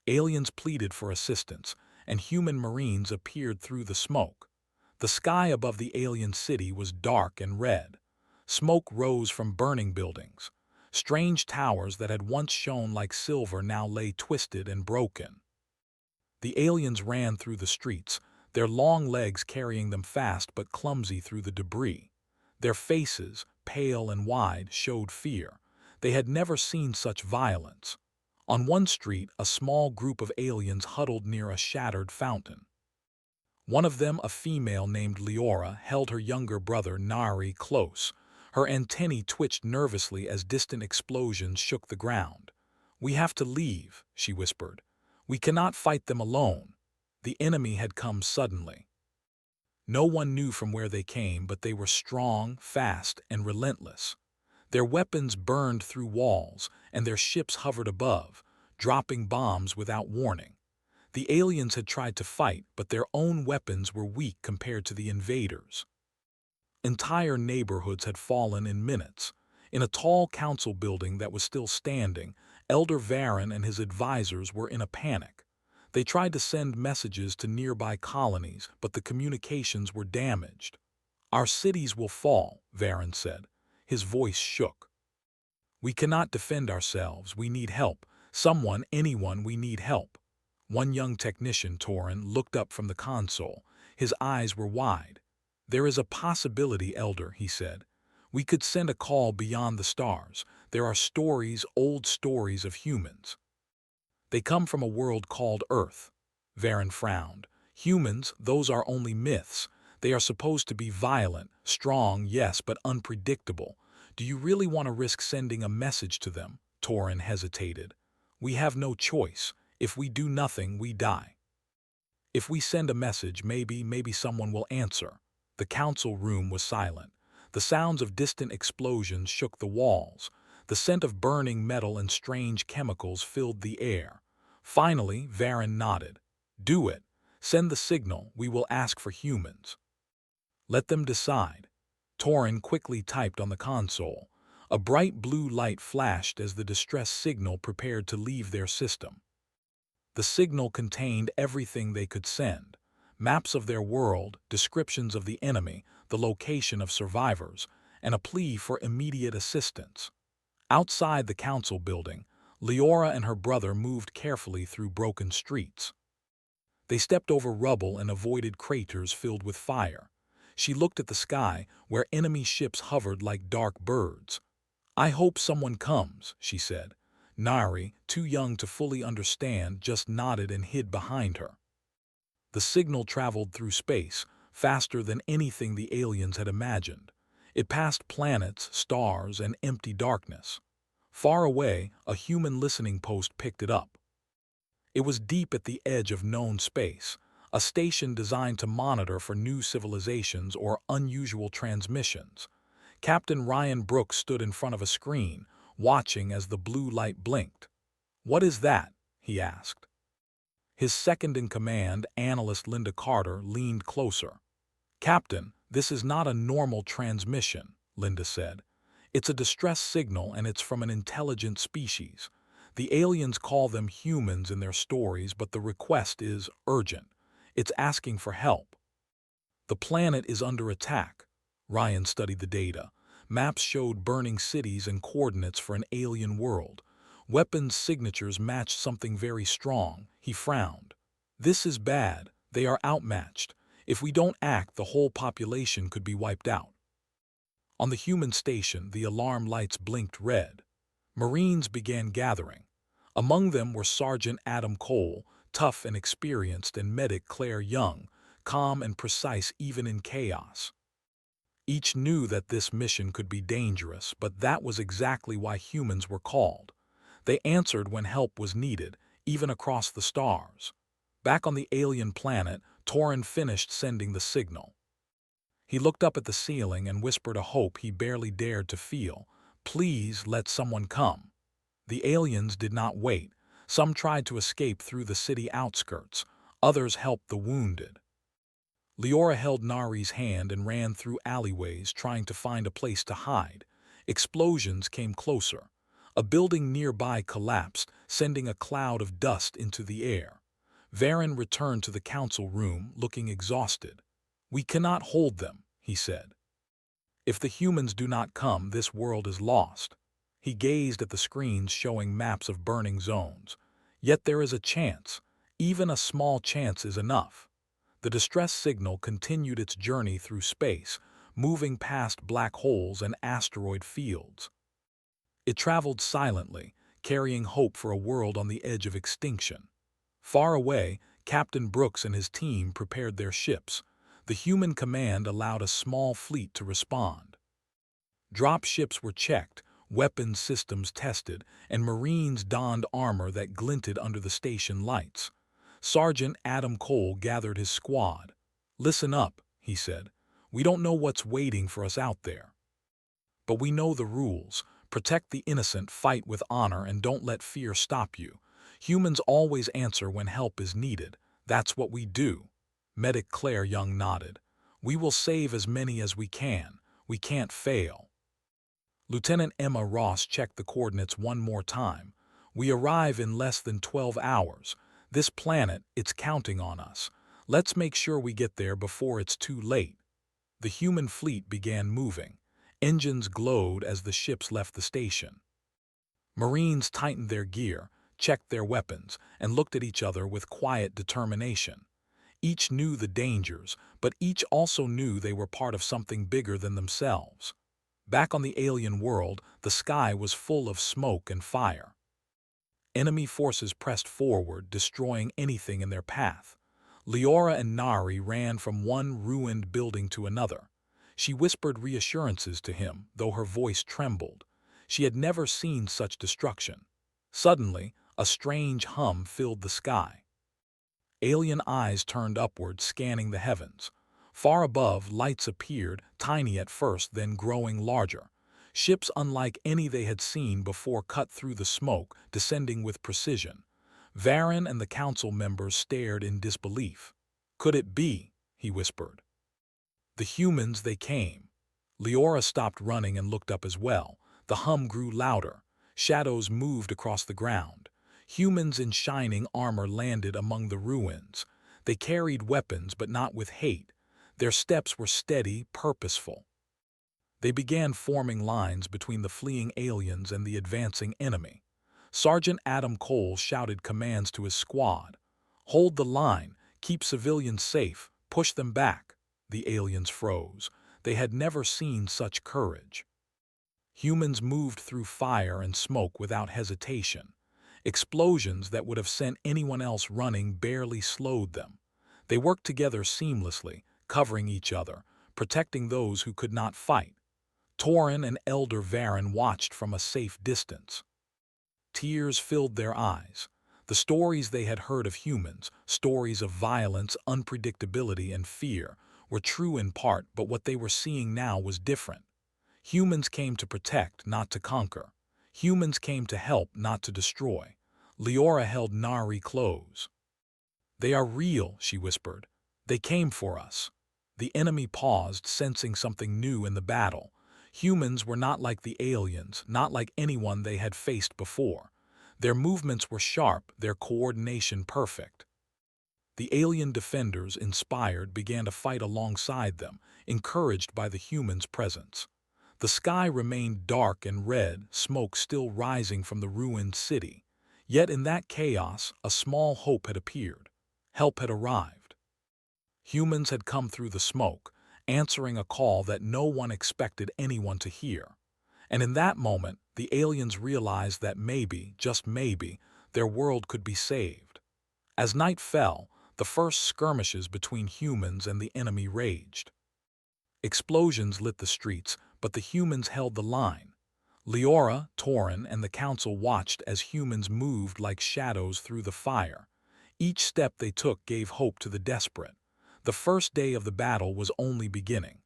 Aliens pleaded for assistance, and human marines appeared through the smoke. The sky above the alien city was dark and red. Smoke rose from burning buildings. Strange towers that had once shone like silver now lay twisted and broken. The aliens ran through the streets, their long legs carrying them fast but clumsy through the debris. Their faces, pale and wide, showed fear. They had never seen such violence. On one street, a small group of aliens huddled near a shattered fountain. One of them, a female named Leora, held her younger brother Nari close. Her antennae twitched nervously as distant explosions shook the ground. "We have to leave," she whispered. "We cannot fight them alone." The enemy had come suddenly. No one knew from where they came, but they were strong, fast, and relentless. Their weapons burned through walls, and their ships hovered above, dropping bombs without warning. The aliens had tried to fight, but their own weapons were weak compared to the invaders. Entire neighborhoods had fallen in minutes. In a tall council building that was still standing, Elder Varen and his advisors were in a panic. They tried to send messages to nearby colonies, but the communications were damaged. "Our cities will fall," Varen said. His voice shook. "We cannot defend ourselves. We need help. Someone, anyone, we need help." One young technician, Torin, looked up from the console. His eyes were wide. "There is a possibility, Elder," he said. "We could send a call beyond the stars. There are stories, old stories of humans. They come from a world called Earth." Varen frowned. "Humans, those are only myths. They are supposed to be violent, strong, yes, but unpredictable. Do you really want to risk sending a message to them?" Torin hesitated. "We have no choice. If we do nothing, we die. If we send a message, maybe someone will answer." The council room was silent. The sounds of distant explosions shook the walls. The scent of burning metal and strange chemicals filled the air. Finally, Varen nodded. "Do it. Send the signal. We will ask for humans. Let them decide." Torin quickly typed on the console. A bright blue light flashed as the distress signal prepared to leave their system. The signal contained everything they could send: maps of their world, descriptions of the enemy, the location of survivors, and a plea for immediate assistance. Outside the council building, Leora and her brother moved carefully through broken streets. They stepped over rubble and avoided craters filled with fire. She looked at the sky, where enemy ships hovered like dark birds. "I hope someone comes," she said. Nari, too young to fully understand, just nodded and hid behind her. The signal traveled through space, faster than anything the aliens had imagined. It passed planets, stars, and empty darkness. Far away, a human listening post picked it up. It was deep at the edge of known space, a station designed to monitor for new civilizations or unusual transmissions. Captain Ryan Brooks stood in front of a screen, watching as the blue light blinked. "What is that?" he asked. His second-in-command, Analyst Linda Carter, leaned closer. "Captain, this is not a normal transmission," Linda said. "It's a distress signal, and it's from an intelligent species. The aliens call them humans in their stories, but the request is urgent. It's asking for help. The planet is under attack." Ryan studied the data. Maps showed burning cities and coordinates for an alien world. Weapons signatures matched something very strong. He frowned. "This is bad. They are outmatched. If we don't act, the whole population could be wiped out." On the human station, the alarm lights blinked red. Marines began gathering. Among them were Sergeant Adam Cole, tough and experienced, and Medic Claire Young, calm and precise even in chaos. Each knew that this mission could be dangerous, but that was exactly why humans were called. They answered when help was needed, even across the stars. Back on the alien planet, Torin finished sending the signal. He looked up at the ceiling and whispered a hope he barely dared to feel. "Please let someone come." The aliens did not wait. Some tried to escape through the city outskirts. Others helped the wounded. Leora held Nari's hand and ran through alleyways, trying to find a place to hide. Explosions came closer. A building nearby collapsed, sending a cloud of dust into the air. Varen returned to the council room, looking exhausted. "We cannot hold them," he said. "If the humans do not come, this world is lost." He gazed at the screens showing maps of burning zones. "Yet there is a chance. Even a small chance is enough." The distress signal continued its journey through space, moving past black holes and asteroid fields. It traveled silently, carrying hope for a world on the edge of extinction. Far away, Captain Brooks and his team prepared their ships. The human command allowed a small fleet to respond. Drop ships were checked, weapons systems tested, and Marines donned armor that glinted under the station lights. Sergeant Adam Cole gathered his squad. "Listen up," he said. "We don't know what's waiting for us out there. But we know the rules. Protect the innocent, fight with honor, and don't let fear stop you. Humans always answer when help is needed. That's what we do." Medic Claire Young nodded. "We will save as many as we can. We can't fail." Lieutenant Emma Ross checked the coordinates one more time. "We arrive in less than 12 hours. This planet, it's counting on us. Let's make sure we get there before it's too late." The human fleet began moving. Engines glowed as the ships left the station. Marines tightened their gear, checked their weapons, and looked at each other with quiet determination. Each knew the dangers, but each also knew they were part of something bigger than themselves. Back on the alien world, the sky was full of smoke and fire. Enemy forces pressed forward, destroying anything in their path. Leora and Nari ran from one ruined building to another. She whispered reassurances to him, though her voice trembled. She had never seen such destruction. Suddenly, a strange hum filled the sky. Alien eyes turned upward, scanning the heavens. Far above, lights appeared, tiny at first, then growing larger. Ships unlike any they had seen before cut through the smoke, descending with precision. Varen and the council members stared in disbelief. "Could it be?" he whispered. "The humans, they came." Leora stopped running and looked up as well. The hum grew louder. Shadows moved across the ground. Humans in shining armor landed among the ruins. They carried weapons, but not with hate. Their steps were steady, purposeful. They began forming lines between the fleeing aliens and the advancing enemy. Sergeant Adam Cole shouted commands to his squad. "Hold the line, keep civilians safe, push them back." The aliens froze. They had never seen such courage. Humans moved through fire and smoke without hesitation. Explosions that would have sent anyone else running barely slowed them. They worked together seamlessly, covering each other, protecting those who could not fight. Torin and Elder Varen watched from a safe distance. Tears filled their eyes. The stories they had heard of humans, stories of violence, unpredictability, and fear, were true in part, but what they were seeing now was different. Humans came to protect, not to conquer. Humans came to help, not to destroy. Leora held Nari close. "They are real," she whispered. "They came for us." The enemy paused, sensing something new in the battle. Humans were not like the aliens, not like anyone they had faced before. Their movements were sharp, their coordination perfect. The alien defenders, inspired, began to fight alongside them, encouraged by the humans' presence. The sky remained dark and red, smoke still rising from the ruined city. Yet in that chaos, a small hope had appeared. Help had arrived. Humans had come through the smoke, answering a call that no one expected anyone to hear. And in that moment, the aliens realized that maybe, just maybe, their world could be saved. As night fell, the first skirmishes between humans and the enemy raged. Explosions lit the streets, but the humans held the line. Leora, Torin, and the council watched as humans moved like shadows through the fire. Each step they took gave hope to the desperate. The first day of the battle was only beginning.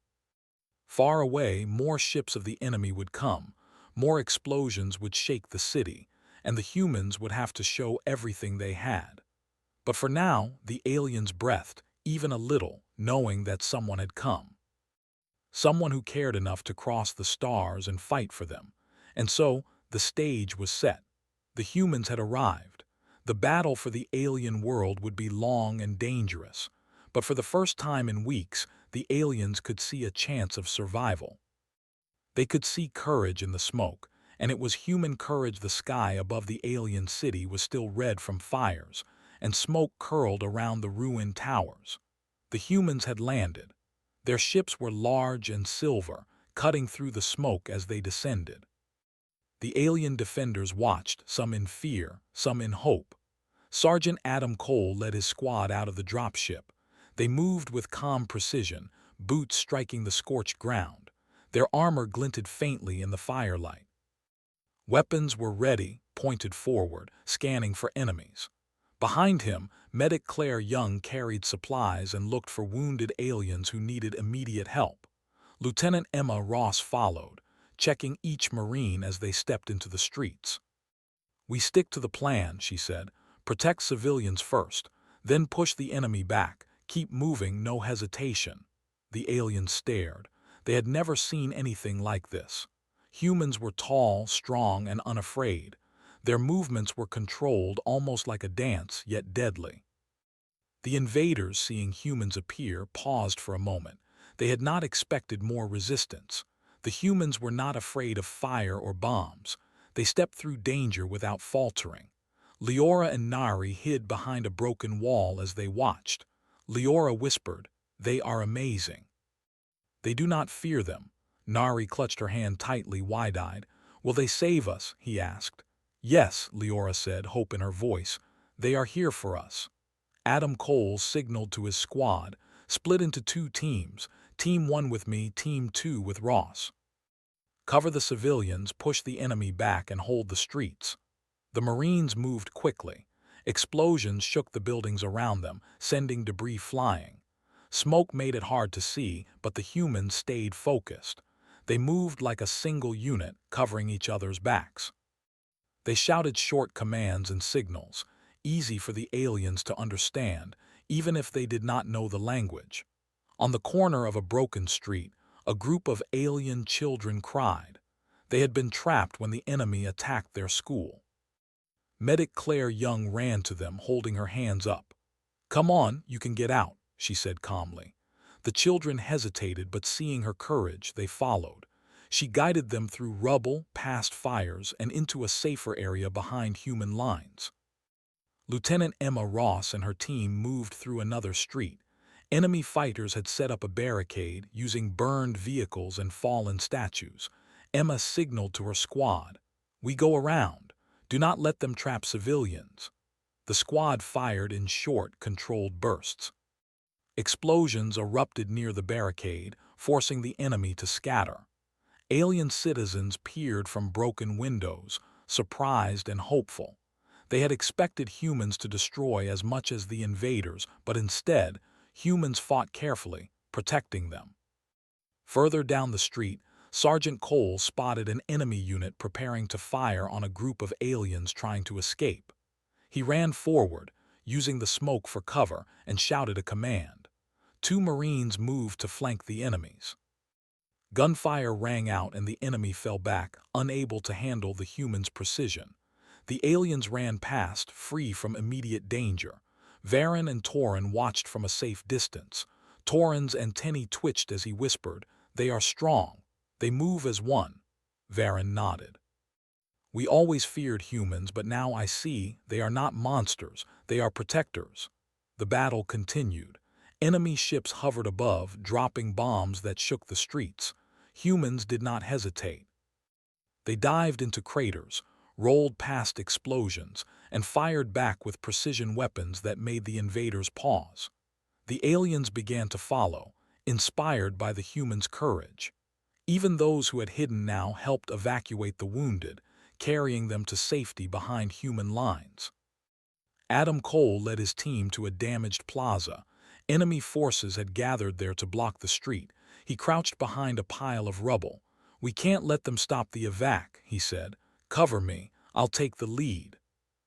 Far away, more ships of the enemy would come, more explosions would shake the city, and the humans would have to show everything they had. But for now, the aliens breathed, even a little, knowing that someone had come. Someone who cared enough to cross the stars and fight for them. And so, the stage was set. The humans had arrived. The battle for the alien world would be long and dangerous, but for the first time in weeks, the aliens could see a chance of survival. They could see courage in the smoke, and it was human courage. The sky above the alien city was still red from fires, and smoke curled around the ruined towers. The humans had landed. Their ships were large and silver, cutting through the smoke as they descended. The alien defenders watched, some in fear, some in hope. Sergeant Adam Cole led his squad out of the dropship. They moved with calm precision, boots striking the scorched ground. Their armor glinted faintly in the firelight. Weapons were ready, pointed forward, scanning for enemies. Behind him, Medic Claire Young carried supplies and looked for wounded aliens who needed immediate help. Lieutenant Emma Ross followed, checking each Marine as they stepped into the streets. "We stick to the plan," she said. "Protect civilians first, then push the enemy back. Keep moving, no hesitation." The aliens stared. They had never seen anything like this. Humans were tall, strong, and unafraid. Their movements were controlled, almost like a dance, yet deadly. The invaders, seeing humans appear, paused for a moment. They had not expected more resistance. The humans were not afraid of fire or bombs. They stepped through danger without faltering. Leora and Nari hid behind a broken wall as they watched. Leora whispered, "They are amazing." "They do not fear them." Nari clutched her hand tightly, wide-eyed. "Will they save us?" he asked. "Yes," Leora said, hope in her voice. "They are here for us." Adam Cole signaled to his squad, split into 2 teams, Team 1 with me, Team 2 with Ross. "Cover the civilians, push the enemy back, and hold the streets." The Marines moved quickly. Explosions shook the buildings around them, sending debris flying. Smoke made it hard to see, but the humans stayed focused. They moved like a single unit, covering each other's backs. They shouted short commands and signals, easy for the aliens to understand, even if they did not know the language. On the corner of a broken street, a group of alien children cried. They had been trapped when the enemy attacked their school. Medic Claire Young ran to them, holding her hands up. "Come on, you can get out," she said calmly. The children hesitated, but seeing her courage, they followed. She guided them through rubble, past fires, and into a safer area behind human lines. Lieutenant Emma Ross and her team moved through another street. Enemy fighters had set up a barricade, using burned vehicles and fallen statues. Emma signaled to her squad, "We go around. Do not let them trap civilians." The squad fired in short, controlled bursts. Explosions erupted near the barricade, forcing the enemy to scatter. Alien citizens peered from broken windows, surprised and hopeful. They had expected humans to destroy as much as the invaders, but instead, humans fought carefully, protecting them. Further down the street, Sergeant Cole spotted an enemy unit preparing to fire on a group of aliens trying to escape. He ran forward, using the smoke for cover, and shouted a command. 2 Marines moved to flank the enemies. Gunfire rang out and the enemy fell back, unable to handle the humans' precision. The aliens ran past, free from immediate danger. Varen and Torin watched from a safe distance. Torin's antennae twitched as he whispered, "They are strong. They move as one." Varen nodded. "We always feared humans, but now I see they are not monsters, they are protectors." The battle continued. Enemy ships hovered above, dropping bombs that shook the streets. Humans did not hesitate. They dived into craters, rolled past explosions, and fired back with precision weapons that made the invaders pause. The aliens began to follow, inspired by the humans' courage. Even those who had hidden now helped evacuate the wounded, carrying them to safety behind human lines. Adam Cole led his team to a damaged plaza. Enemy forces had gathered there to block the street. He crouched behind a pile of rubble. "We can't let them stop the evac," he said. "Cover me. I'll take the lead."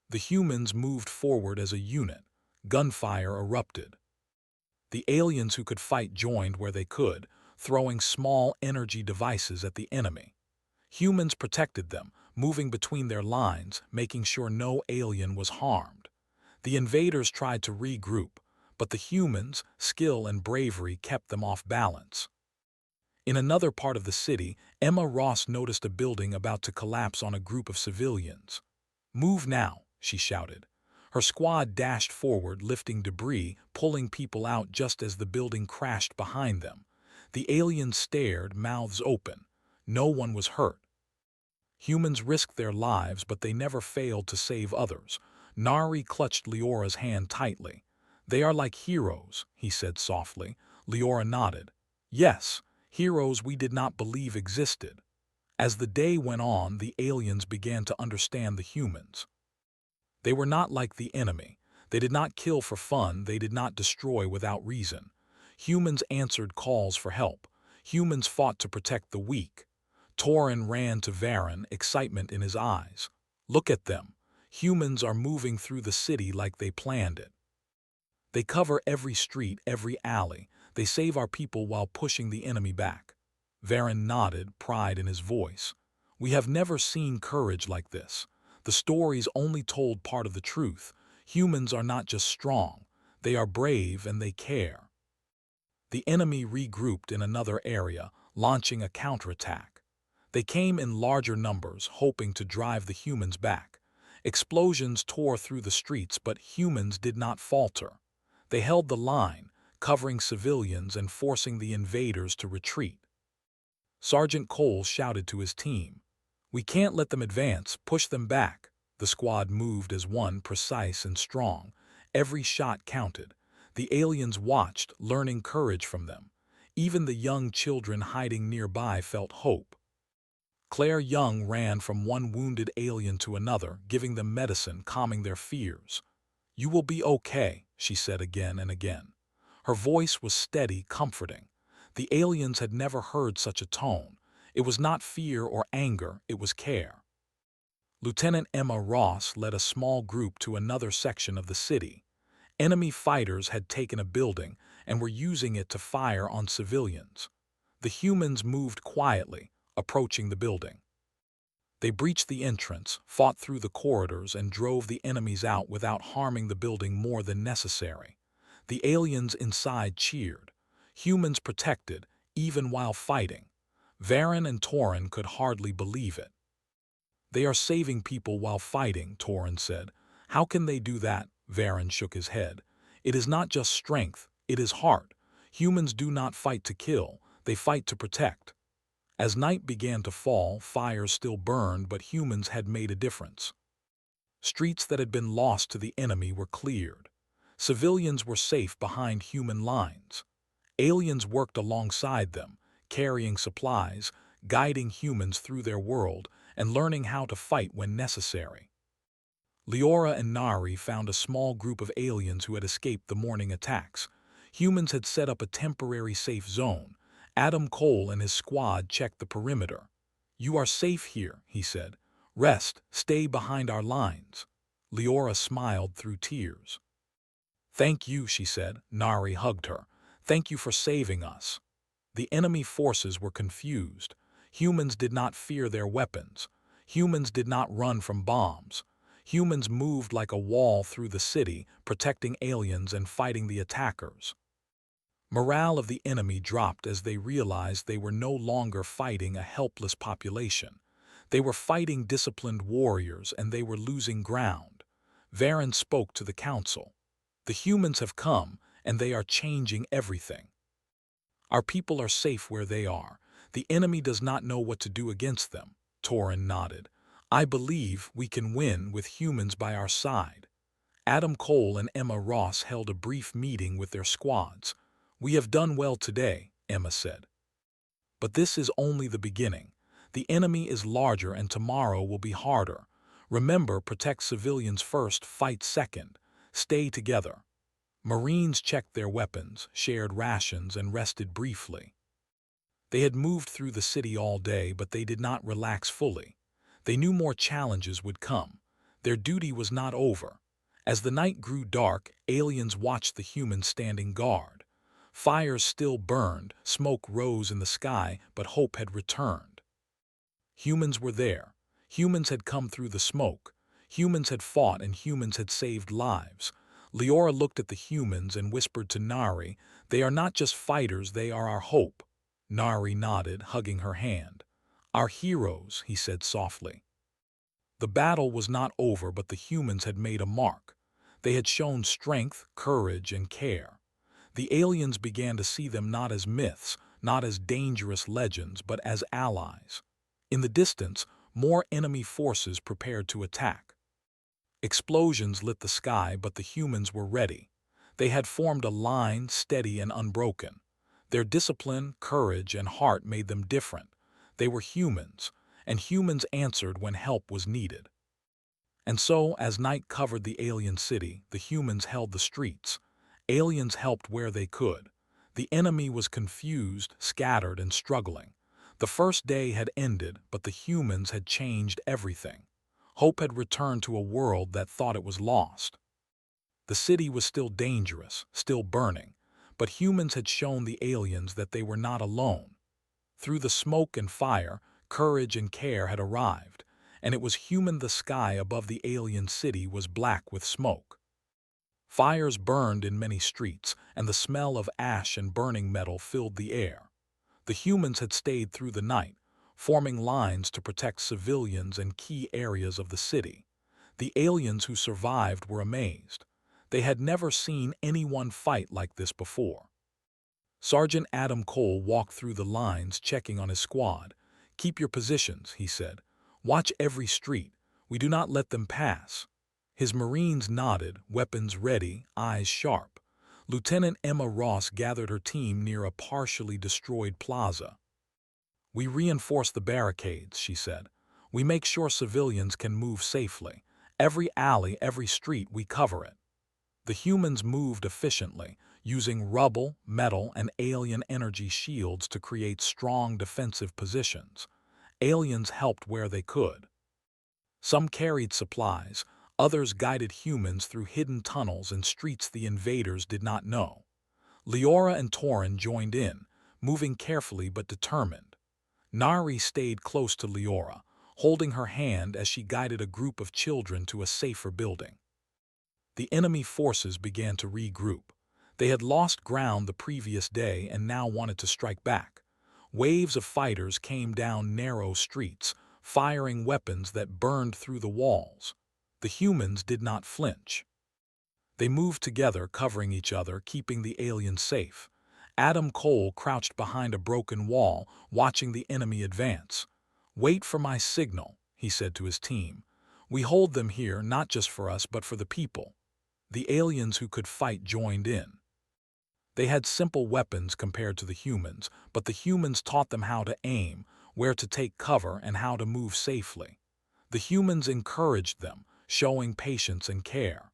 The humans moved forward as a unit. Gunfire erupted. The aliens who could fight joined where they could, throwing small energy devices at the enemy. Humans protected them, moving between their lines, making sure no alien was harmed. The invaders tried to regroup, but the humans' skill and bravery kept them off balance. In another part of the city, Emma Ross noticed a building about to collapse on a group of civilians. "Move now," she shouted. Her squad dashed forward, lifting debris, pulling people out just as the building crashed behind them. The aliens stared, mouths open. No one was hurt. Humans risked their lives, but they never failed to save others. Nari clutched Leora's hand tightly. "They are like heroes," he said softly. Leora nodded. "Yes, heroes we did not believe existed." As the day went on, the aliens began to understand the humans. They were not like the enemy. They did not kill for fun, they did not destroy without reason. Humans answered calls for help. Humans fought to protect the weak. Torin ran to Varen, excitement in his eyes. "Look at them. Humans are moving through the city like they planned it. They cover every street, every alley. They save our people while pushing the enemy back." Varen nodded, pride in his voice. "We have never seen courage like this. The stories only told part of the truth. Humans are not just strong. They are brave and they care." The enemy regrouped in another area, launching a counterattack. They came in larger numbers, hoping to drive the humans back. Explosions tore through the streets, but humans did not falter. They held the line, covering civilians and forcing the invaders to retreat. Sergeant Cole shouted to his team, "We can't let them advance, push them back." The squad moved as one, precise and strong. Every shot counted. The aliens watched, learning courage from them. Even the young children hiding nearby felt hope. Claire Young ran from one wounded alien to another, giving them medicine, calming their fears. "You will be okay," she said again and again. Her voice was steady, comforting. The aliens had never heard such a tone. It was not fear or anger, it was care. Lieutenant Emma Ross led a small group to another section of the city. Enemy fighters had taken a building and were using it to fire on civilians. The humans moved quietly, approaching the building. They breached the entrance, fought through the corridors, and drove the enemies out without harming the building more than necessary. The aliens inside cheered. Humans protected, even while fighting. Varen and Torin could hardly believe it. "They are saving people while fighting," Torin said. "How can they do that?" Varen shook his head. "It is not just strength, it is heart. Humans do not fight to kill, they fight to protect." As night began to fall, fires still burned, but humans had made a difference. Streets that had been lost to the enemy were cleared. Civilians were safe behind human lines. Aliens worked alongside them, carrying supplies, guiding humans through their world, and learning how to fight when necessary. Leora and Nari found a small group of aliens who had escaped the morning attacks. Humans had set up a temporary safe zone. Adam Cole and his squad checked the perimeter. "You are safe here," he said. "Rest, stay behind our lines." Leora smiled through tears. "Thank you," she said. Nari hugged her. "Thank you for saving us." The enemy forces were confused. Humans did not fear their weapons. Humans did not run from bombs. Humans moved like a wall through the city, protecting aliens and fighting the attackers. Morale of the enemy dropped as they realized they were no longer fighting a helpless population. They were fighting disciplined warriors, and they were losing ground. Varen spoke to the council. "The humans have come, and they are changing everything. Our people are safe where they are. The enemy does not know what to do against them." Torin nodded. "I believe we can win with humans by our side." Adam Cole and Emma Ross held a brief meeting with their squads. "We have done well today," Emma said. "But this is only the beginning. The enemy is larger and tomorrow will be harder. Remember, protect civilians first, fight second. Stay together." Marines checked their weapons, shared rations, and rested briefly. They had moved through the city all day, but they did not relax fully. They knew more challenges would come. Their duty was not over. As the night grew dark, aliens watched the humans standing guard. Fires still burned, smoke rose in the sky, but hope had returned. Humans were there. Humans had come through the smoke. Humans had fought and humans had saved lives. Leora looked at the humans and whispered to Nari, "They are not just fighters, they are our hope." Nari nodded, hugging her hand. "Our heroes," he said softly. The battle was not over, but the humans had made a mark. They had shown strength, courage, and care. The aliens began to see them not as myths, not as dangerous legends, but as allies. In the distance, more enemy forces prepared to attack. Explosions lit the sky, but the humans were ready. They had formed a line, steady and unbroken. Their discipline, courage, and heart made them different. They were humans, and humans answered when help was needed. And so, as night covered the alien city, the humans held the streets. Aliens helped where they could. The enemy was confused, scattered, and struggling. The first day had ended, but the humans had changed everything. Hope had returned to a world that thought it was lost. The city was still dangerous, still burning, but humans had shown the aliens that they were not alone. Through the smoke and fire, courage and care had arrived, and it was human. The sky above the alien city was black with smoke. Fires burned in many streets, and the smell of ash and burning metal filled the air. The humans had stayed through the night, forming lines to protect civilians and key areas of the city. The aliens who survived were amazed. They had never seen anyone fight like this before. Sergeant Adam Cole walked through the lines, checking on his squad. "Keep your positions," he said. "Watch every street. We do not let them pass." His Marines nodded, weapons ready, eyes sharp. Lieutenant Emma Ross gathered her team near a partially destroyed plaza. "We reinforce the barricades," she said. "We make sure civilians can move safely. Every alley, every street, we cover it." The humans moved efficiently, using rubble, metal, and alien energy shields to create strong defensive positions. Aliens helped where they could. Some carried supplies, others guided humans through hidden tunnels and streets the invaders did not know. Leora and Torin joined in, moving carefully but determined. Nari stayed close to Leora, holding her hand as she guided a group of children to a safer building. The enemy forces began to regroup. They had lost ground the previous day and now wanted to strike back. Waves of fighters came down narrow streets, firing weapons that burned through the walls. The humans did not flinch. They moved together, covering each other, keeping the aliens safe. Adam Cole crouched behind a broken wall, watching the enemy advance. "Wait for my signal," he said to his team. "We hold them here not just for us but for the people." The aliens who could fight joined in. They had simple weapons compared to the humans, but the humans taught them how to aim, where to take cover, and how to move safely. The humans encouraged them, showing patience and care.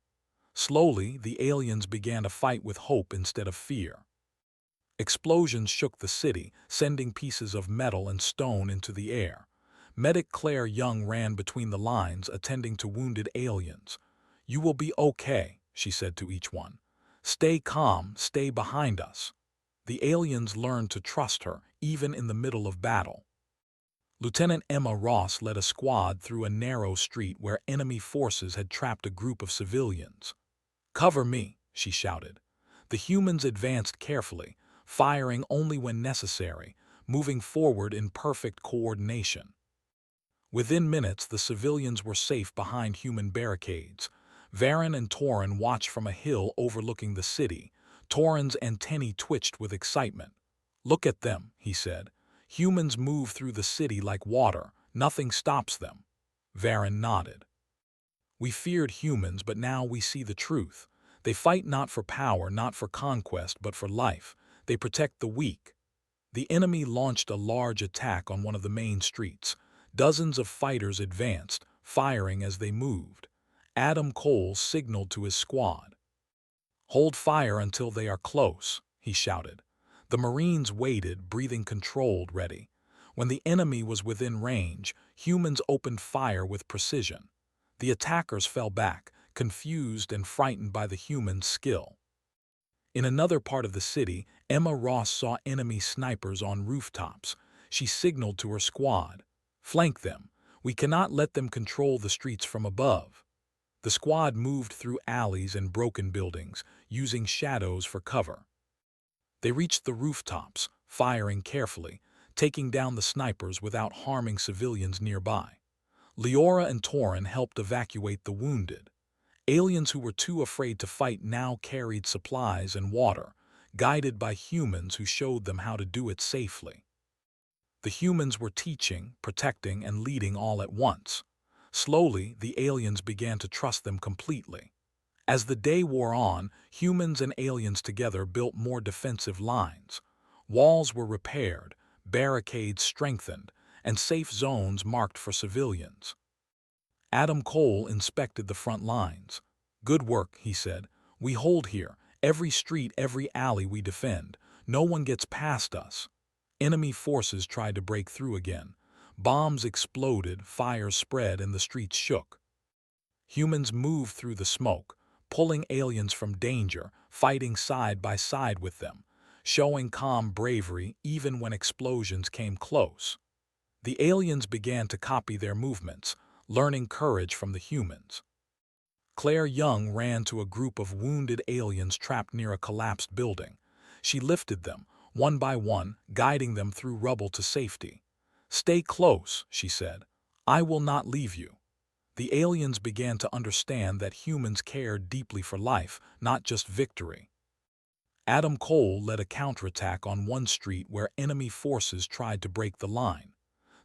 Slowly, the aliens began to fight with hope instead of fear. Explosions shook the city, sending pieces of metal and stone into the air. Medic Claire Young ran between the lines, attending to wounded aliens. "You will be okay," she said to each one. "Stay calm, stay behind us." The aliens learned to trust her, even in the middle of battle. Lieutenant Emma Ross led a squad through a narrow street where enemy forces had trapped a group of civilians. "Cover me," she shouted. The humans advanced carefully, firing only when necessary, moving forward in perfect coordination. Within minutes, the civilians were safe behind human barricades. Varen and Torin watched from a hill overlooking the city. Torin's antennae twitched with excitement. "Look at them," he said. "Humans move through the city like water. Nothing stops them." Varen nodded. "We feared humans, but now we see the truth. They fight not for power, not for conquest, but for life. They protect the weak." The enemy launched a large attack on one of the main streets. Dozens of fighters advanced, firing as they moved. Adam Cole signaled to his squad. "Hold fire until they are close," he shouted. The Marines waited, breathing controlled, ready. When the enemy was within range, humans opened fire with precision. The attackers fell back, confused and frightened by the humans' skill. In another part of the city, Emma Ross saw enemy snipers on rooftops. She signaled to her squad. Flank them. We cannot let them control the streets from above." The squad moved through alleys and broken buildings, using shadows for cover. They reached the rooftops, firing carefully, taking down the snipers without harming civilians nearby. Leora and Torin helped evacuate the wounded. Aliens who were too afraid to fight now carried supplies and water, guided by humans who showed them how to do it safely. The humans were teaching, protecting, and leading all at once. Slowly, the aliens began to trust them completely. As the day wore on, humans and aliens together built more defensive lines. Walls were repaired, barricades strengthened, and safe zones marked for civilians. Adam Cole inspected the front lines. "Good work," he said. "We hold here. Every street, every alley we defend. No one gets past us." Enemy forces tried to break through again. Bombs exploded, fire spread, and the streets shook. Humans moved through the smoke, pulling aliens from danger, fighting side by side with them, showing calm bravery even when explosions came close. The aliens began to copy their movements, learning courage from the humans. Claire Young ran to a group of wounded aliens trapped near a collapsed building. She lifted them, one by one, guiding them through rubble to safety. "Stay close," she said. "I will not leave you." The aliens began to understand that humans cared deeply for life, not just victory. Adam Cole led a counterattack on one street where enemy forces tried to break the line.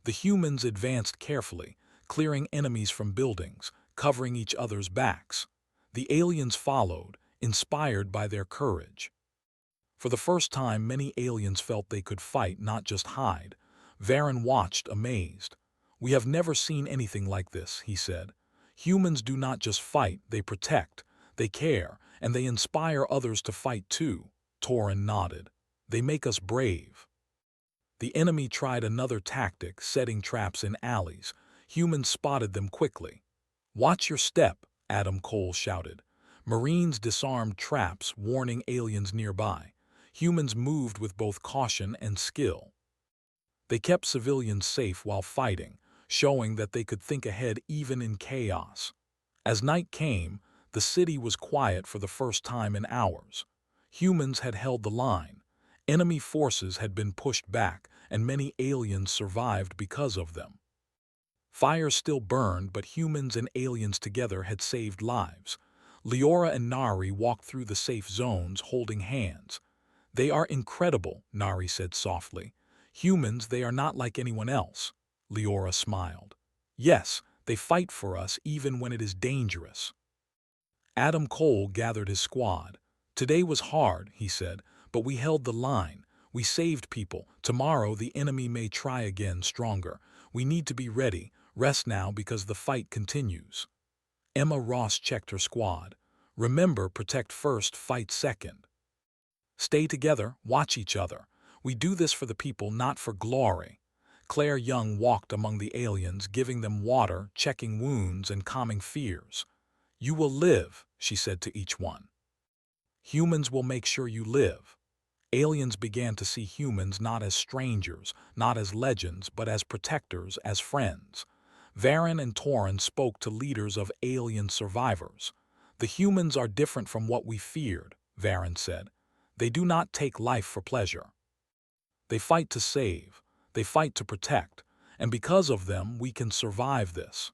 The humans advanced carefully, clearing enemies from buildings, covering each other's backs. The aliens followed, inspired by their courage. For the first time, many aliens felt they could fight, not just hide. Varen watched, amazed. "We have never seen anything like this," he said. "Humans do not just fight, they protect, they care, and they inspire others to fight too." Torin nodded. "They make us brave." The enemy tried another tactic, setting traps in alleys. Humans spotted them quickly. "Watch your step," Adam Cole shouted. Marines disarmed traps, warning aliens nearby. Humans moved with both caution and skill. They kept civilians safe while fighting, showing that they could think ahead even in chaos. As night came, the city was quiet for the first time in hours. Humans had held the line. Enemy forces had been pushed back, and many aliens survived because of them. Fire still burned, but humans and aliens together had saved lives. Leora and Nari walked through the safe zones, holding hands. "They are incredible," Nari said softly. "Humans, they are not like anyone else." Leora smiled. "Yes, they fight for us even when it is dangerous." Adam Cole gathered his squad. "Today was hard," he said, "but we held the line. We saved people. Tomorrow the enemy may try again, stronger. We need to be ready. Rest now because the fight continues." Emma Ross checked her squad. "Remember, protect first, fight second. Stay together, watch each other. We do this for the people, not for glory." Claire Young walked among the aliens, giving them water, checking wounds, and calming fears. "You will live," she said to each one. "Humans will make sure you live." Aliens began to see humans not as strangers, not as legends, but as protectors, as friends. Varen and Torin spoke to leaders of alien survivors. "The humans are different from what we feared," Varen said. "They do not take life for pleasure. They fight to save, they fight to protect, and because of them we can survive this."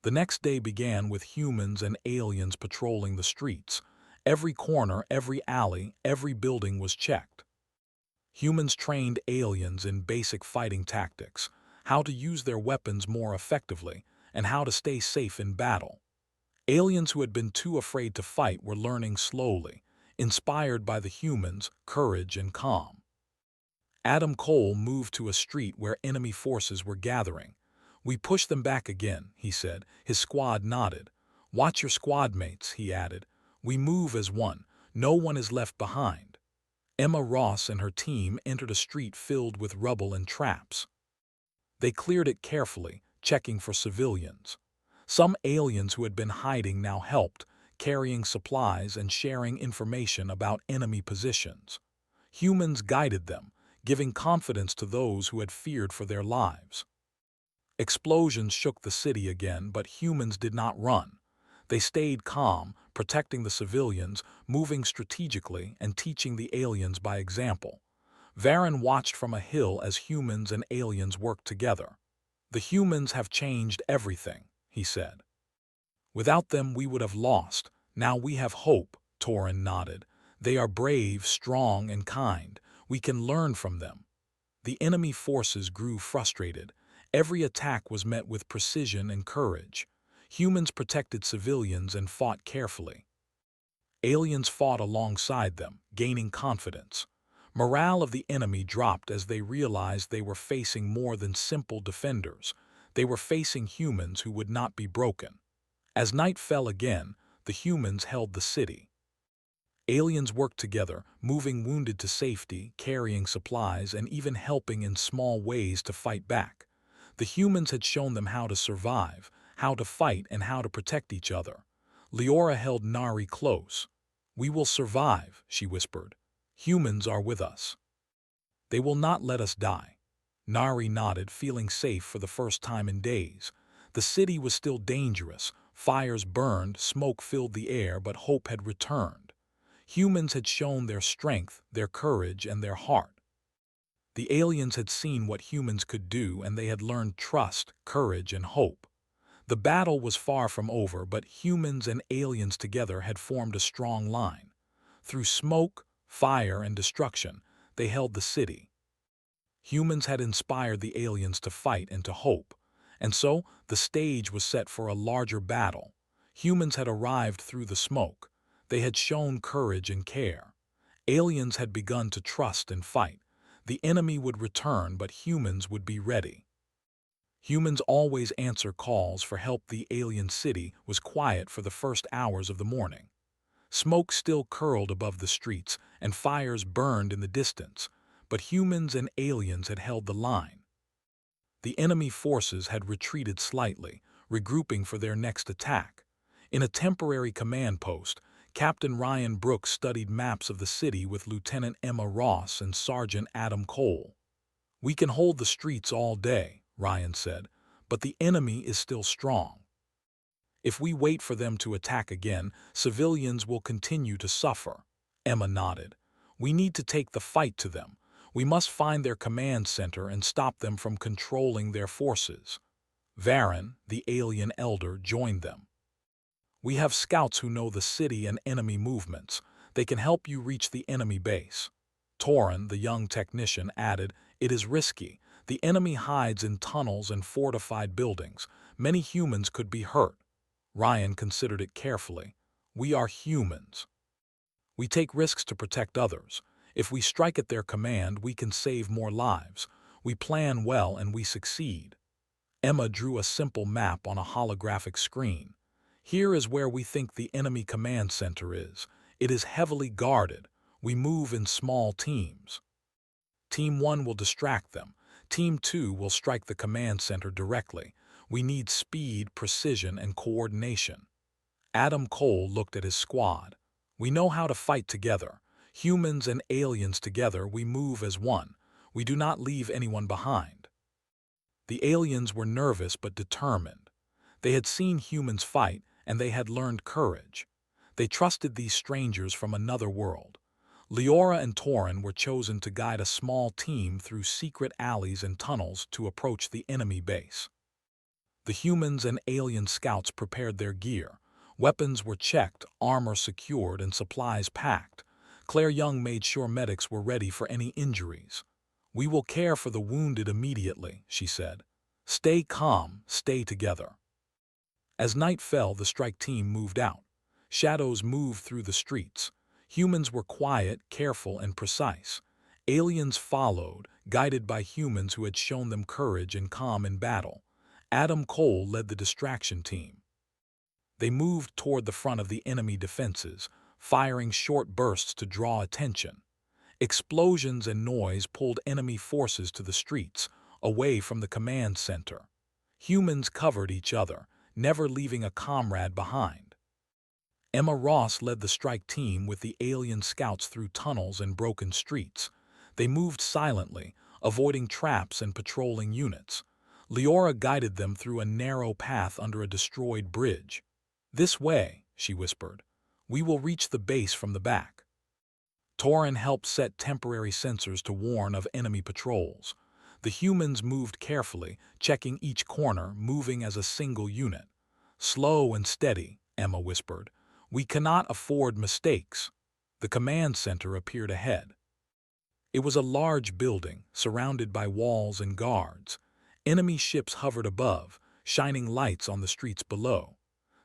The next day began with humans and aliens patrolling the streets. Every corner, every alley, every building was checked. Humans trained aliens in basic fighting tactics, how to use their weapons more effectively, and how to stay safe in battle. Aliens who had been too afraid to fight were learning slowly, inspired by the humans' courage and calm. Adam Cole moved to a street where enemy forces were gathering. "We push them back again," he said. His squad nodded. "Watch your squad mates," he added. "We move as one. No one is left behind." Emma Ross and her team entered a street filled with rubble and traps. They cleared it carefully, checking for civilians. Some aliens who had been hiding now helped, carrying supplies and sharing information about enemy positions. Humans guided them, giving confidence to those who had feared for their lives. Explosions shook the city again, but humans did not run. They stayed calm, protecting the civilians, moving strategically, and teaching the aliens by example. Varen watched from a hill as humans and aliens worked together. "The humans have changed everything," he said. "Without them we would have lost. Now we have hope," Torin nodded. "They are brave, strong, and kind. We can learn from them." The enemy forces grew frustrated. Every attack was met with precision and courage. Humans protected civilians and fought carefully. Aliens fought alongside them, gaining confidence. Morale of the enemy dropped as they realized they were facing more than simple defenders. They were facing humans who would not be broken. As night fell again, the humans held the city. Aliens worked together, moving wounded to safety, carrying supplies, and even helping in small ways to fight back. The humans had shown them how to survive, how to fight, and how to protect each other. Leora held Nari close. "We will survive," she whispered. "Humans are with us. They will not let us die." Nari nodded, feeling safe for the first time in days. The city was still dangerous. Fires burned, smoke filled the air, but hope had returned. Humans had shown their strength, their courage, and their heart. The aliens had seen what humans could do, and they had learned trust, courage, and hope. The battle was far from over, but humans and aliens together had formed a strong line. Through smoke, fire, and destruction, they held the city. Humans had inspired the aliens to fight and to hope, and so the stage was set for a larger battle. Humans had arrived through the smoke. They had shown courage and care. Aliens had begun to trust and fight. The enemy would return, but humans would be ready. Humans always answer calls for help. The alien city was quiet for the first hours of the morning. Smoke still curled above the streets, and fires burned in the distance, but humans and aliens had held the line. The enemy forces had retreated slightly, regrouping for their next attack. In a temporary command post, Captain Ryan Brooks studied maps of the city with Lieutenant Emma Ross and Sergeant Adam Cole. "We can hold the streets all day," Ryan said, "but the enemy is still strong. If we wait for them to attack again, civilians will continue to suffer." Emma nodded. "We need to take the fight to them. We must find their command center and stop them from controlling their forces." Varen, the alien elder, joined them. "We have scouts who know the city and enemy movements. They can help you reach the enemy base." Torin, the young technician, added, "It is risky. The enemy hides in tunnels and fortified buildings. Many humans could be hurt." Ryan considered it carefully. "We are humans. We take risks to protect others. If we strike at their command, we can save more lives. We plan well and we succeed." Emma drew a simple map on a holographic screen. "Here is where we think the enemy command center is. It is heavily guarded. We move in small teams. Team 1 will distract them. Team 2 will strike the command center directly. We need speed, precision, and coordination." Adam Cole looked at his squad. "We know how to fight together. Humans and aliens together, we move as one. We do not leave anyone behind." The aliens were nervous but determined. They had seen humans fight, and they had learned courage. They trusted these strangers from another world. Leora and Torin were chosen to guide a small team through secret alleys and tunnels to approach the enemy base. The humans and alien scouts prepared their gear. Weapons were checked, armor secured, and supplies packed. Claire Young made sure medics were ready for any injuries. "We will care for the wounded immediately," she said. "Stay calm, stay together." As night fell, the strike team moved out. Shadows moved through the streets. Humans were quiet, careful, and precise. Aliens followed, guided by humans who had shown them courage and calm in battle. Adam Cole led the distraction team. They moved toward the front of the enemy defenses, firing short bursts to draw attention. Explosions and noise pulled enemy forces to the streets, away from the command center. Humans covered each other, never leaving a comrade behind. Emma Ross led the strike team with the alien scouts through tunnels and broken streets. They moved silently, avoiding traps and patrolling units. Leora guided them through a narrow path under a destroyed bridge. "This way," she whispered. "We will reach the base from the back." Torin helped set temporary sensors to warn of enemy patrols. The humans moved carefully, checking each corner, moving as a single unit. "Slow and steady," Emma whispered. "We cannot afford mistakes." The command center appeared ahead. It was a large building, surrounded by walls and guards. Enemy ships hovered above, shining lights on the streets below.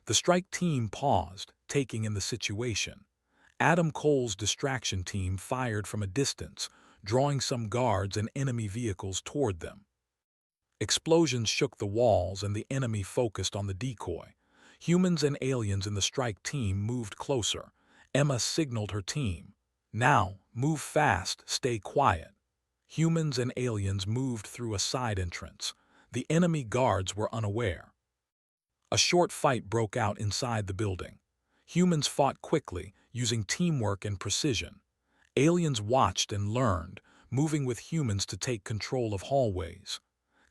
The strike team paused, taking in the situation. Adam Cole's distraction team fired from a distance, drawing some guards and enemy vehicles toward them. Explosions shook the walls and the enemy focused on the decoy. Humans and aliens in the strike team moved closer. Emma signaled her team. "Now, move fast, stay quiet." Humans and aliens moved through a side entrance. The enemy guards were unaware. A short fight broke out inside the building. Humans fought quickly, using teamwork and precision. Aliens watched and learned, moving with humans to take control of hallways.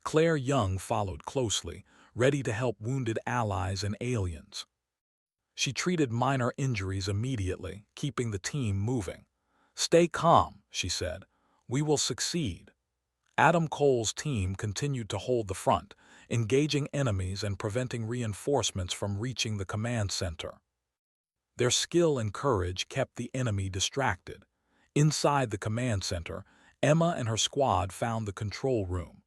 Claire Young followed closely, ready to help wounded allies and aliens. She treated minor injuries immediately, keeping the team moving. "Stay calm," she said. "We will succeed." Adam Cole's team continued to hold the front, engaging enemies and preventing reinforcements from reaching the command center. Their skill and courage kept the enemy distracted. Inside the command center, Emma and her squad found the control room.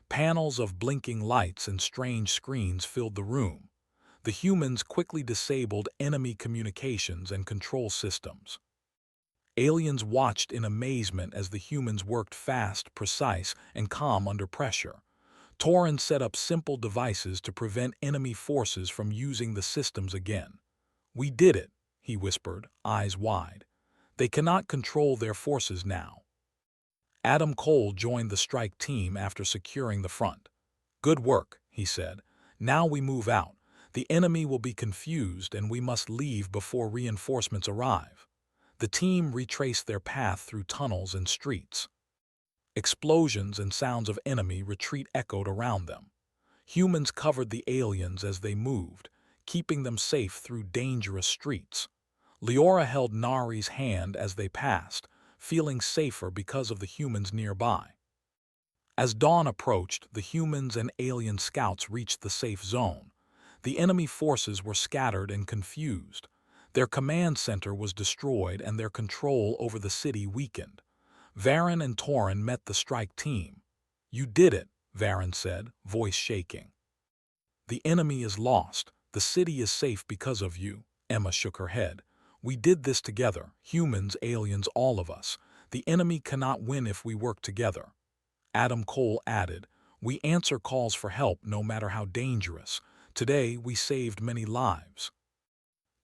Panels of blinking lights and strange screens filled the room. The humans quickly disabled enemy communications and control systems. Aliens watched in amazement as the humans worked fast, precise, and calm under pressure. Torin set up simple devices to prevent enemy forces from using the systems again. "We did it," he whispered, eyes wide. "They cannot control their forces now." Adam Cole joined the strike team after securing the front. "Good work," he said. "Now we move out. The enemy will be confused and we must leave before reinforcements arrive." The team retraced their path through tunnels and streets. Explosions and sounds of enemy retreat echoed around them. Humans covered the aliens as they moved, keeping them safe through dangerous streets. Leora held Nari's hand as they passed, feeling safer because of the humans nearby. As dawn approached, the humans and alien scouts reached the safe zone. The enemy forces were scattered and confused. Their command center was destroyed and their control over the city weakened. Varen and Torin met the strike team. "You did it," Varen said, voice shaking. "The enemy is lost. The city is safe because of you." Emma shook her head. "We did this together, humans, aliens, all of us. The enemy cannot win if we work together." Adam Cole added, "We answer calls for help no matter how dangerous. Today we saved many lives.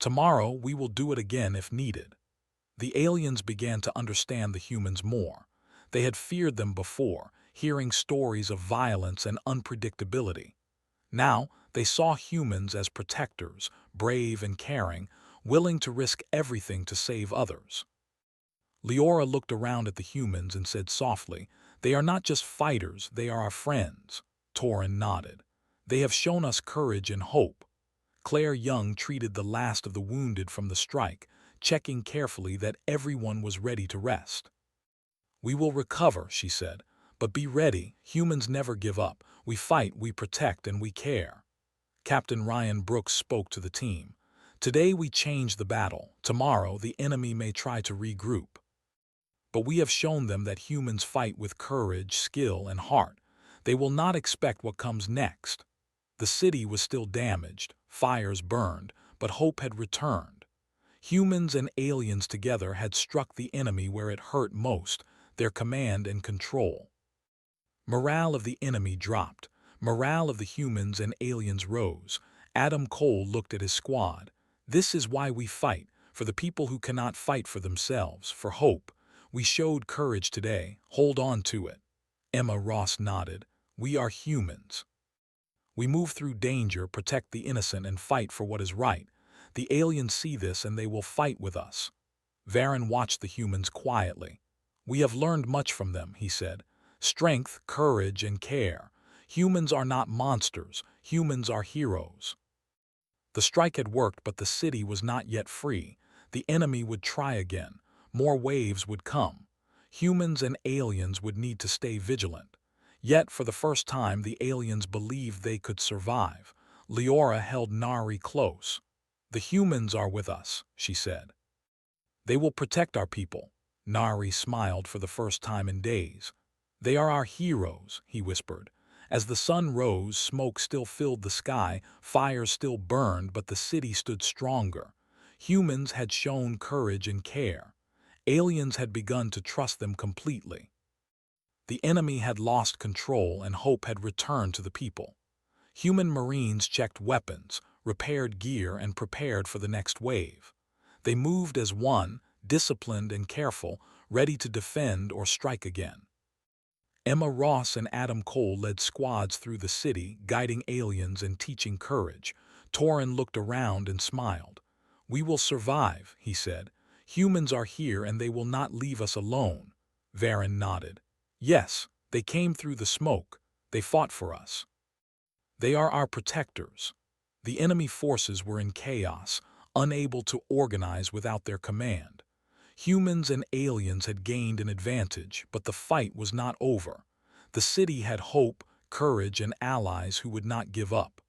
Tomorrow we will do it again if needed." The aliens began to understand the humans more. They had feared them before, hearing stories of violence and unpredictability. Now they saw humans as protectors, brave and caring, willing to risk everything to save others. Leora looked around at the humans and said softly, "They are not just fighters, they are our friends." Torin nodded. "They have shown us courage and hope." Claire Young treated the last of the wounded from the strike, checking carefully that everyone was ready to rest. "We will recover," she said, "but be ready. Humans never give up. We fight, we protect, and we care." Captain Ryan Brooks spoke to the team. "Today we change the battle. Tomorrow the enemy may try to regroup. But we have shown them that humans fight with courage, skill, and heart. They will not expect what comes next." The city was still damaged, fires burned, but hope had returned. Humans and aliens together had struck the enemy where it hurt most, their command and control. Morale of the enemy dropped. Morale of the humans and aliens rose. Adam Cole looked at his squad. "This is why we fight, for the people who cannot fight for themselves, for hope. We showed courage today. Hold on to it." Emma Ross nodded. "We are humans. We move through danger, protect the innocent, and fight for what is right. The aliens see this and they will fight with us." Varen watched the humans quietly. "We have learned much from them," he said. "Strength, courage, and care. Humans are not monsters, humans are heroes. The strike had worked, but the city was not yet free. The enemy would try again. More waves would come. Humans and aliens would need to stay vigilant. Yet, for the first time, the aliens believed they could survive. Leora held Nari close. "The humans are with us," she said. "They will protect our people." Nari smiled for the first time in days. "They are our heroes," he whispered. As the sun rose, smoke still filled the sky, fires still burned, but the city stood stronger. Humans had shown courage and care. Aliens had begun to trust them completely. The enemy had lost control and hope had returned to the people. Human Marines checked weapons, repaired gear, and prepared for the next wave. They moved as one, disciplined and careful, ready to defend or strike again. Emma Ross and Adam Cole led squads through the city, guiding aliens and teaching courage. Torin looked around and smiled. "We will survive," he said. "Humans are here and they will not leave us alone." Varen nodded. "Yes, they came through the smoke. They fought for us. They are our protectors." The enemy forces were in chaos, unable to organize without their command. Humans and aliens had gained an advantage, but the fight was not over. The city had hope, courage, and allies who would not give up.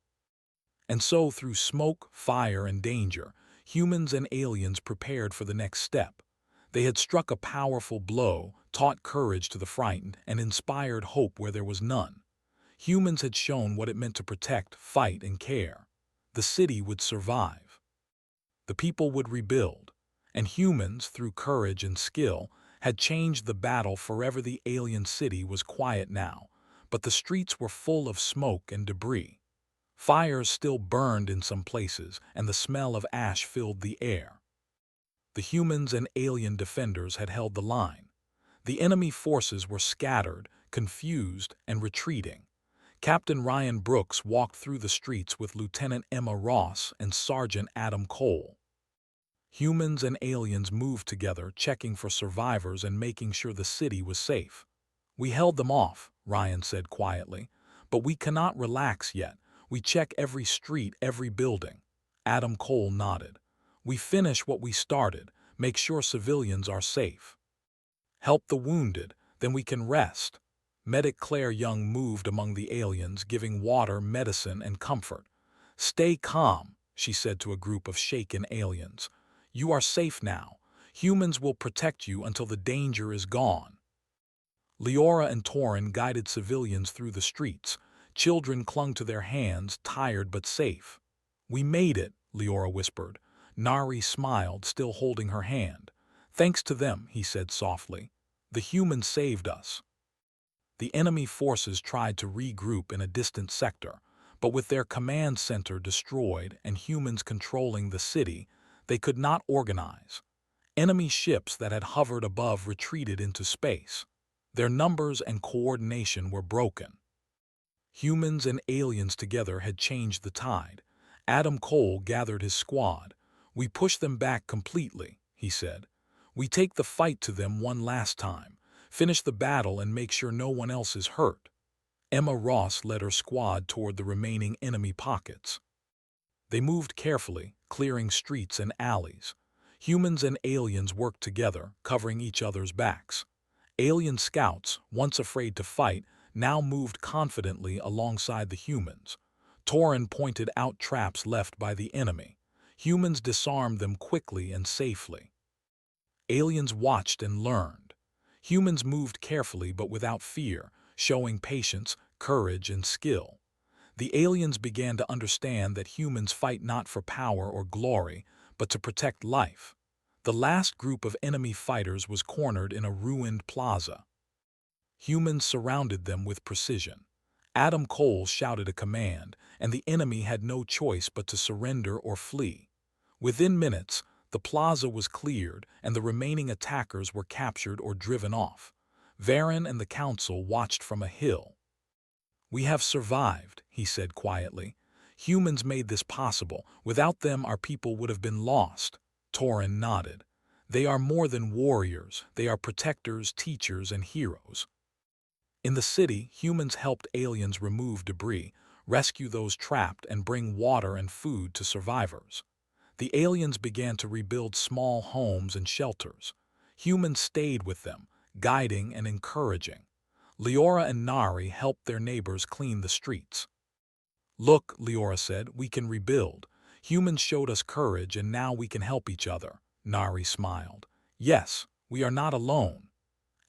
And so, through smoke, fire, and danger, humans and aliens prepared for the next step. They had struck a powerful blow, taught courage to the frightened, and inspired hope where there was none. Humans had shown what it meant to protect, fight, and care. The city would survive. The people would rebuild. And humans, through courage and skill, had changed the battle forever. The alien city was quiet now, but the streets were full of smoke and debris. Fires still burned in some places, and the smell of ash filled the air. The humans and alien defenders had held the line. The enemy forces were scattered, confused, and retreating. Captain Ryan Brooks walked through the streets with Lieutenant Emma Ross and Sergeant Adam Cole. Humans and aliens moved together, checking for survivors and making sure the city was safe. "We held them off," Ryan said quietly, "but we cannot relax yet. We check every street, every building." Adam Cole nodded. "We finish what we started, make sure civilians are safe. Help the wounded, then we can rest." Medic Claire Young moved among the aliens, giving water, medicine, and comfort. "Stay calm," she said to a group of shaken aliens. "You are safe now. Humans will protect you until the danger is gone." Leora and Torin guided civilians through the streets. Children clung to their hands, tired but safe. "We made it," Leora whispered. Nari smiled, still holding her hand. "Thanks to them," he said softly. "The humans saved us." The enemy forces tried to regroup in a distant sector, but with their command center destroyed and humans controlling the city, they could not organize. Enemy ships that had hovered above retreated into space. Their numbers and coordination were broken. Humans and aliens together had changed the tide. Adam Cole gathered his squad. "We push them back completely," he said. "We take the fight to them one last time, finish the battle and make sure no one else is hurt." Emma Ross led her squad toward the remaining enemy pockets. They moved carefully, clearing streets and alleys. Humans and aliens worked together, covering each other's backs. Alien scouts, once afraid to fight, now moved confidently alongside the humans. Torin pointed out traps left by the enemy. Humans disarmed them quickly and safely. Aliens watched and learned. Humans moved carefully but without fear, showing patience, courage, and skill. The aliens began to understand that humans fight not for power or glory, but to protect life. The last group of enemy fighters was cornered in a ruined plaza. Humans surrounded them with precision. Adam Cole shouted a command, and the enemy had no choice but to surrender or flee. Within minutes, the plaza was cleared, and the remaining attackers were captured or driven off. Varen and the council watched from a hill. "We have survived," he said quietly. "Humans made this possible. Without them, our people would have been lost." Torin nodded. "They are more than warriors. They are protectors, teachers, and heroes." In the city, humans helped aliens remove debris, rescue those trapped, and bring water and food to survivors. The aliens began to rebuild small homes and shelters. Humans stayed with them, guiding and encouraging. Leora and Nari helped their neighbors clean the streets. "Look," Leora said, "we can rebuild. Humans showed us courage and now we can help each other." Nari smiled. "Yes, we are not alone."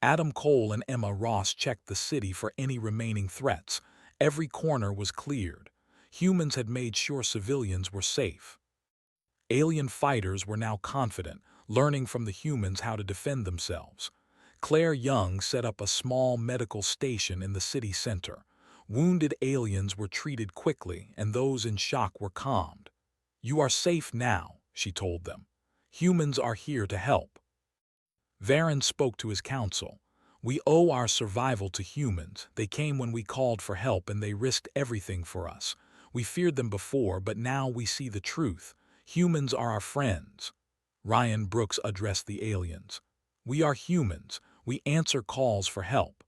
Adam Cole and Emma Ross checked the city for any remaining threats. Every corner was cleared. Humans had made sure civilians were safe. Alien fighters were now confident, learning from the humans how to defend themselves. Claire Young set up a small medical station in the city center. Wounded aliens were treated quickly and those in shock were calmed. "You are safe now," she told them. "Humans are here to help." Varen spoke to his council. "We owe our survival to humans. They came when we called for help and they risked everything for us. We feared them before, but now we see the truth. Humans are our friends." Ryan Brooks addressed the aliens. "We are humans. We answer calls for help.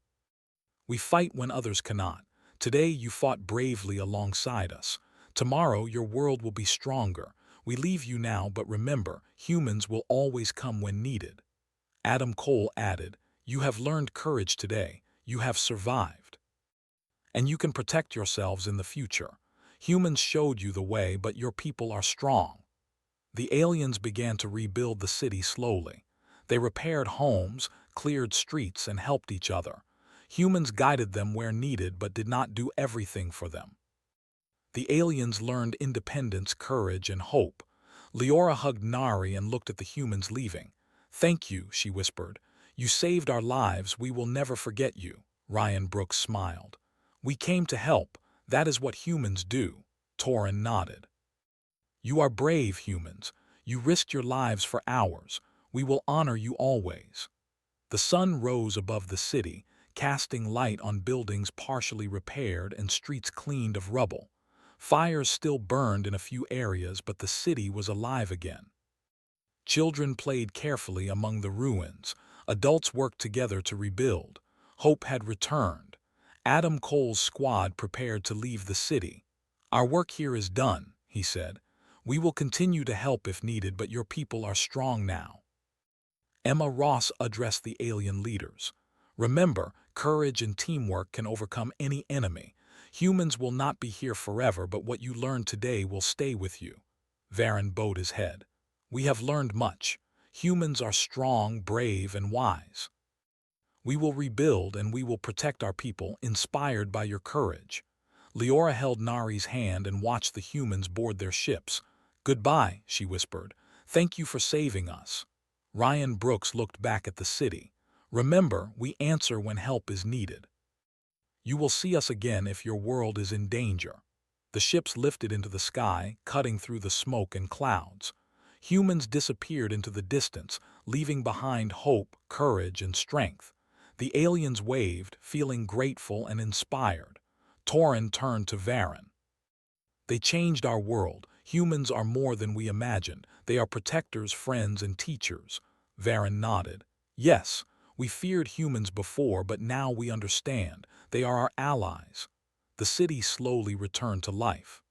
We fight when others cannot. Today you fought bravely alongside us. Tomorrow your world will be stronger. We leave you now, but remember, humans will always come when needed." Adam Cole added, "You have learned courage today. You have survived. And you can protect yourselves in the future. Humans showed you the way, but your people are strong." The aliens began to rebuild the city slowly. They repaired homes, cleared streets, and helped each other. Humans guided them where needed but did not do everything for them. The aliens learned independence, courage, and hope. Leora hugged Nari and looked at the humans leaving. "Thank you," she whispered. "You saved our lives. We will never forget you." Ryan Brooks smiled. "We came to help. That is what humans do." Torin nodded. "You are brave humans. You risked your lives for ours. We will honor you always." The sun rose above the city, casting light on buildings partially repaired and streets cleaned of rubble. Fires still burned in a few areas, but the city was alive again. Children played carefully among the ruins. Adults worked together to rebuild. Hope had returned. Adam Cole's squad prepared to leave the city. "Our work here is done," he said. "We will continue to help if needed, but your people are strong now." Emma Ross addressed the alien leaders. "Remember, courage and teamwork can overcome any enemy. Humans will not be here forever, but what you learned today will stay with you." Varen bowed his head. "We have learned much. Humans are strong, brave, and wise. We will rebuild and we will protect our people, inspired by your courage." Leora held Nari's hand and watched the humans board their ships. "Goodbye," she whispered. "Thank you for saving us." Ryan Brooks looked back at the city. "Remember, we answer when help is needed. You will see us again if your world is in danger." The ships lifted into the sky, cutting through the smoke and clouds. Humans disappeared into the distance, leaving behind hope, courage, and strength. The aliens waved, feeling grateful and inspired. Torin turned to Varen. "They changed our world. Humans are more than we imagined. They are protectors, friends, and teachers." Varen nodded. "Yes, we feared humans before, but now we understand. They are our allies." The city slowly returned to life.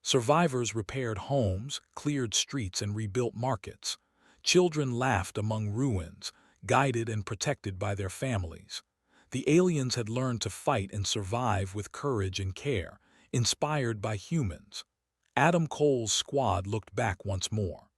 Survivors repaired homes, cleared streets, and rebuilt markets. Children laughed among ruins, guided and protected by their families. The aliens had learned to fight and survive with courage and care, inspired by humans. Adam Cole's squad looked back once more.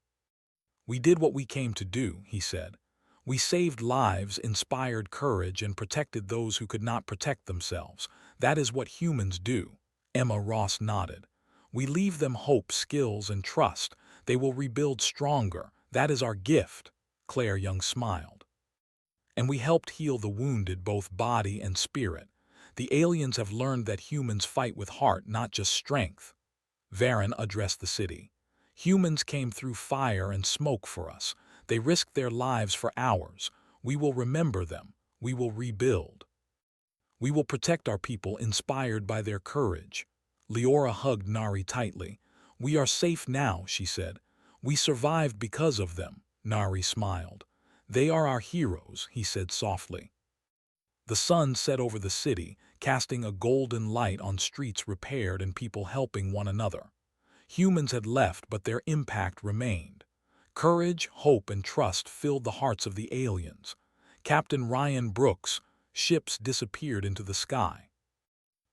"We did what we came to do," he said. "We saved lives, inspired courage, and protected those who could not protect themselves. That is what humans do." Emma Ross nodded. "We leave them hope, skills, and trust. They will rebuild stronger. That is our gift." Claire Young smiled. "And we helped heal the wounded, both body and spirit. The aliens have learned that humans fight with heart, not just strength." Varen addressed the city. "Humans came through fire and smoke for us. They risked their lives for ours. We will remember them. We will rebuild. We will protect our people, inspired by their courage." Leora hugged Nari tightly. "We are safe now," she said. "We survived because of them." Nari smiled. "They are our heroes," he said softly. The sun set over the city, casting a golden light on streets repaired and people helping one another. Humans had left, but their impact remained. Courage, hope, and trust filled the hearts of the aliens. Captain Ryan Brooks' ships disappeared into the sky.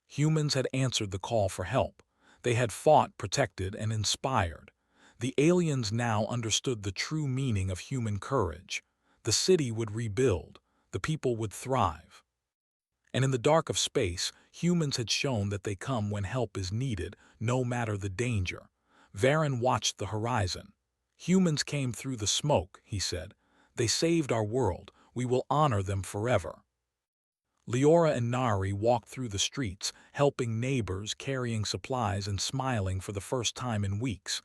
Humans had answered the call for help. They had fought, protected, and inspired. The aliens now understood the true meaning of human courage. The city would rebuild. The people would thrive. And in the dark of space, humans had shown that they come when help is needed, no matter the danger. Varen watched the horizon. Humans came through the smoke, he said. They saved our world. We will honor them forever. Leora and Nari walked through the streets, helping neighbors, carrying supplies, and smiling for the first time in weeks.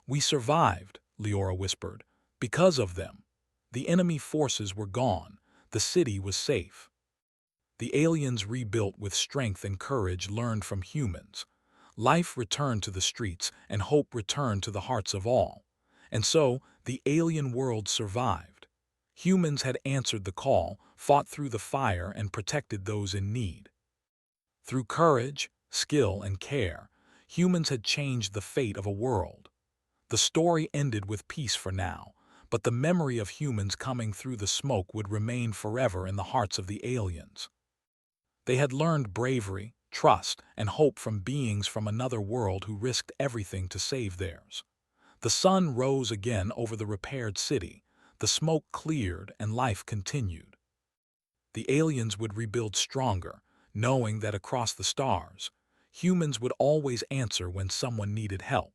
We survived, Leora whispered. Because of them. The enemy forces were gone. The city was safe. The aliens rebuilt with strength and courage learned from humans. Life returned to the streets, and hope returned to the hearts of all. And so, the alien world survived. Humans had answered the call, fought through the fire, and protected those in need. Through courage, skill, and care, humans had changed the fate of a world. The story ended with peace for now, but the memory of humans coming through the smoke would remain forever in the hearts of the aliens. They had learned bravery, trust, and hope from beings from another world who risked everything to save theirs. The sun rose again over the repaired city, the smoke cleared, and life continued. The aliens would rebuild stronger, knowing that across the stars, humans would always answer when someone needed help.